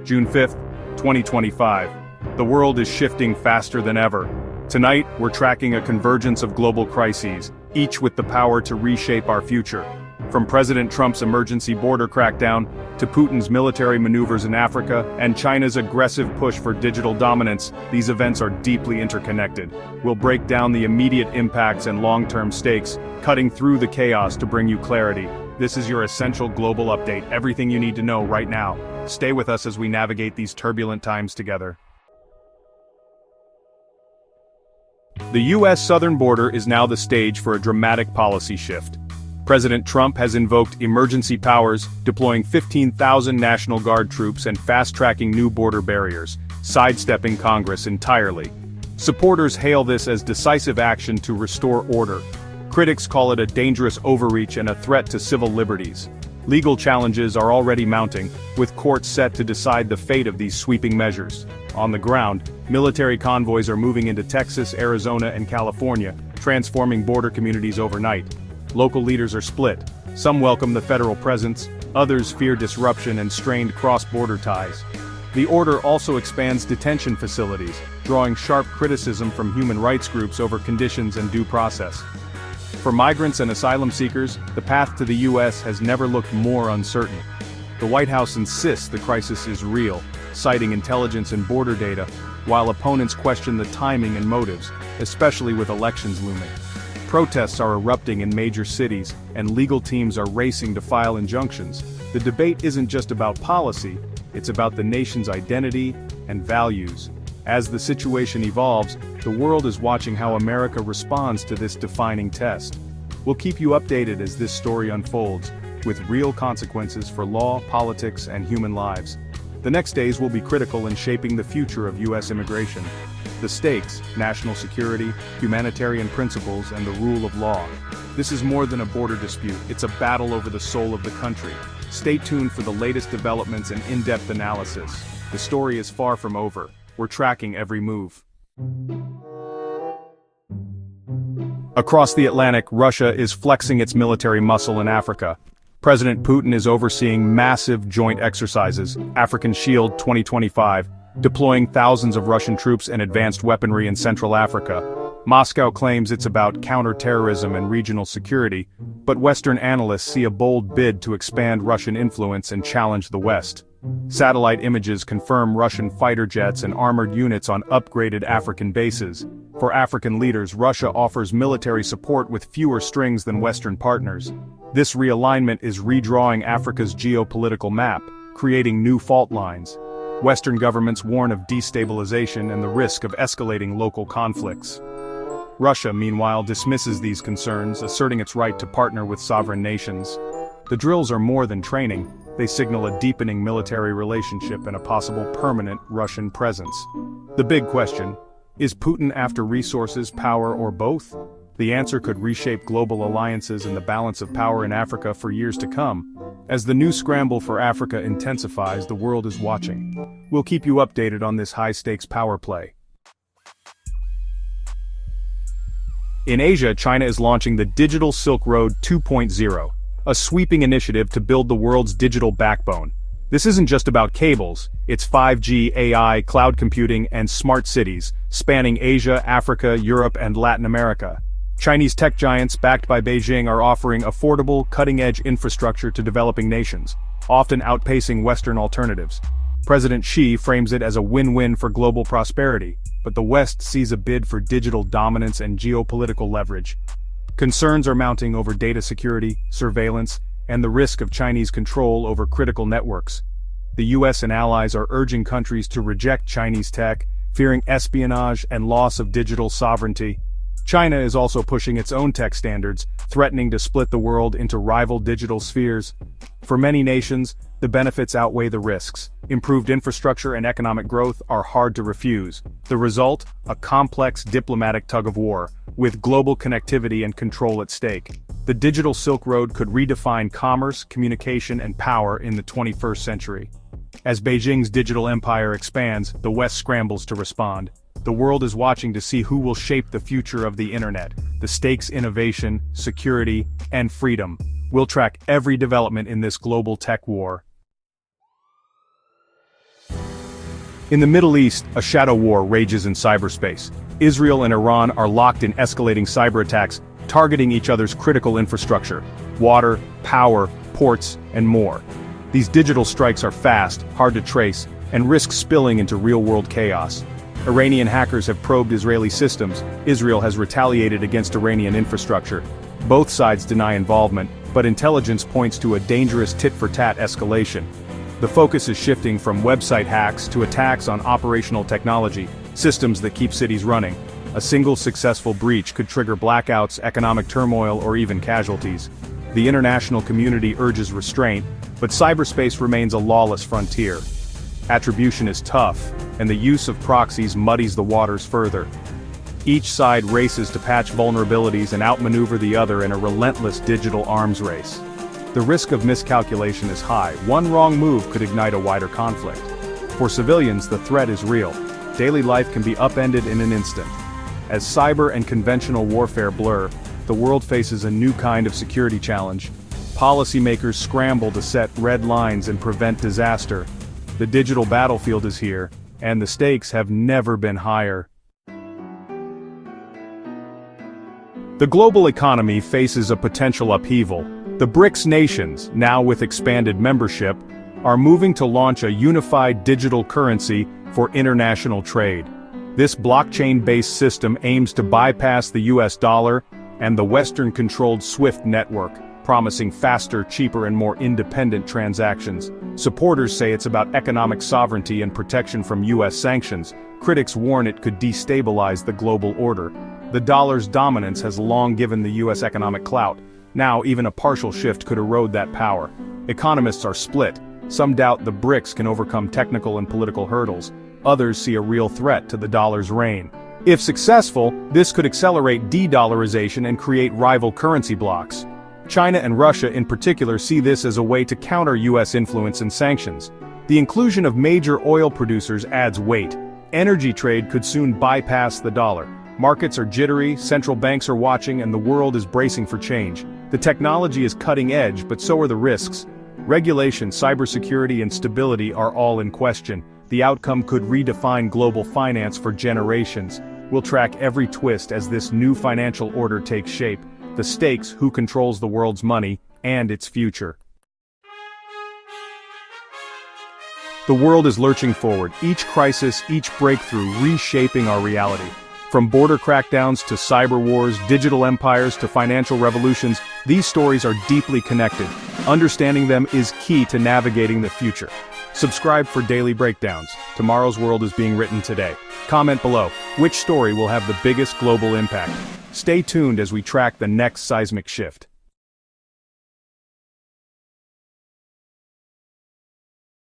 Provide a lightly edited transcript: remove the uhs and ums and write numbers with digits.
June 5th, 2025. The world is shifting faster than ever. Tonight, we're tracking a convergence of global crises, each with the power to reshape our future. From President Trump's emergency border crackdown, to Putin's military maneuvers in Africa, and China's aggressive push for digital dominance, these events are deeply interconnected. We'll break down the immediate impacts and long-term stakes, cutting through the chaos to bring you clarity. This is your essential global update, everything you need to know right now. Stay with us as we navigate these turbulent times together. The U.S. southern border is now the stage for a dramatic policy shift. President Trump has invoked emergency powers, deploying 15,000 National Guard troops and fast-tracking new border barriers, sidestepping Congress entirely. Supporters hail this as decisive action to restore order. Critics call it a dangerous overreach and a threat to civil liberties. Legal challenges are already mounting, with courts set to decide the fate of these sweeping measures. On the ground, military convoys are moving into Texas, Arizona, and California, transforming border communities overnight. Local leaders are split. Some welcome the federal presence, others fear disruption and strained cross-border ties. The order also expands detention facilities, drawing sharp criticism from human rights groups over conditions and due process. For migrants and asylum seekers, the path to the U.S. has never looked more uncertain. The White House insists the crisis is real, citing intelligence and border data, while opponents question the timing and motives, especially with elections looming. Protests are erupting in major cities, and legal teams are racing to file injunctions. The debate isn't just about policy, it's about the nation's identity and values. As the situation evolves, the world is watching how America responds to this defining test. We'll keep you updated as this story unfolds, with real consequences for law, politics, and human lives. The next days will be critical in shaping the future of U.S. immigration. The stakes, national security, humanitarian principles, and the rule of law. This is more than a border dispute, it's a battle over the soul of the country. Stay tuned for the latest developments and in-depth analysis. The story is far from over. We're tracking every move. Across the Atlantic, Russia is flexing its military muscle in Africa. President Putin is overseeing massive joint exercises, African Shield 2025, deploying thousands of Russian troops and advanced weaponry in Central Africa. Moscow claims it's about counter-terrorism and regional security, but Western analysts see a bold bid to expand Russian influence and challenge the West. Satellite images confirm Russian fighter jets and armored units on upgraded African bases. For African leaders, Russia offers military support with fewer strings than Western partners. This realignment is redrawing Africa's geopolitical map, creating new fault lines. Western governments warn of destabilization and the risk of escalating local conflicts. Russia, meanwhile, dismisses these concerns, asserting its right to partner with sovereign nations. The drills are more than training, they signal a deepening military relationship and a possible permanent Russian presence. The big question: is Putin after resources, power, or both? The answer could reshape global alliances and the balance of power in Africa for years to come. As the new scramble for Africa intensifies, the world is watching. We'll keep you updated on this high-stakes power play. In Asia, China is launching the Digital Silk Road 2.0, a sweeping initiative to build the world's digital backbone. This isn't just about cables, it's 5G, AI, cloud computing, and smart cities, spanning Asia, Africa, Europe, and Latin America. Chinese tech giants, backed by Beijing, are offering affordable, cutting-edge infrastructure to developing nations, often outpacing Western alternatives. President Xi frames it as a win-win for global prosperity, but the West sees a bid for digital dominance and geopolitical leverage. Concerns are mounting over data security, surveillance, and the risk of Chinese control over critical networks. The US and allies are urging countries to reject Chinese tech, fearing espionage and loss of digital sovereignty. China is also pushing its own tech standards, threatening to split the world into rival digital spheres. For many nations, the benefits outweigh the risks. Improved infrastructure and economic growth are hard to refuse. The result? A complex diplomatic tug-of-war, with global connectivity and control at stake. The Digital Silk Road could redefine commerce, communication, and power in the 21st century. As Beijing's digital empire expands, the West scrambles to respond. The world is watching to see who will shape the future of the internet. The stakes: innovation, security, and freedom. We'll track every development in this global tech war. In the Middle East, a shadow war rages in cyberspace. Israel and Iran are locked in escalating cyber attacks, targeting each other's critical infrastructure: water, power, ports, and more. These digital strikes are fast, hard to trace, and risk spilling into real-world chaos. Iranian hackers have probed Israeli systems. Israel has retaliated against Iranian infrastructure. Both sides deny involvement, but intelligence points to a dangerous tit-for-tat escalation. The focus is shifting from website hacks to attacks on operational technology, systems that keep cities running. A single successful breach could trigger blackouts, economic turmoil, or even casualties. The international community urges restraint, but cyberspace remains a lawless frontier. Attribution is tough, and the use of proxies muddies the waters further. Each side races to patch vulnerabilities and outmaneuver the other in a relentless digital arms race. The risk of miscalculation is high. One wrong move could ignite a wider conflict. For civilians, the threat is real. Daily life can be upended in an instant. As cyber and conventional warfare blur, the world faces a new kind of security challenge. Policymakers scramble to set red lines and prevent disaster. The digital battlefield is here, and the stakes have never been higher. The global economy faces a potential upheaval. The BRICS nations, now with expanded membership, are moving to launch a unified digital currency for international trade. This blockchain-based system aims to bypass the US dollar and the Western-controlled SWIFT network, promising faster, cheaper, and more independent transactions. Supporters say it's about economic sovereignty and protection from US sanctions. Critics warn it could destabilize the global order. The dollar's dominance has long given the US economic clout. Now, even a partial shift could erode that power. Economists are split. Some doubt the BRICS can overcome technical and political hurdles. Others see a real threat to the dollar's reign. If successful, this could accelerate de-dollarization and create rival currency blocks. China and Russia in particular see this as a way to counter US influence and sanctions. The inclusion of major oil producers adds weight. Energy trade could soon bypass the dollar. Markets are jittery, central banks are watching, and the world is bracing for change. The technology is cutting edge, but so are the risks. Regulation, cybersecurity, and stability are all in question. The outcome could redefine global finance for generations. We'll track every twist as this new financial order takes shape. The stakes: who controls the world's money and its future. The world is lurching forward, each crisis, each breakthrough reshaping our reality. From border crackdowns to cyber wars, digital empires to financial revolutions, these stories are deeply connected. Understanding them is key to navigating the future. Subscribe for daily breakdowns. Tomorrow's world is being written today. Comment below, which story will have the biggest global impact? Stay tuned as we track the next seismic shift.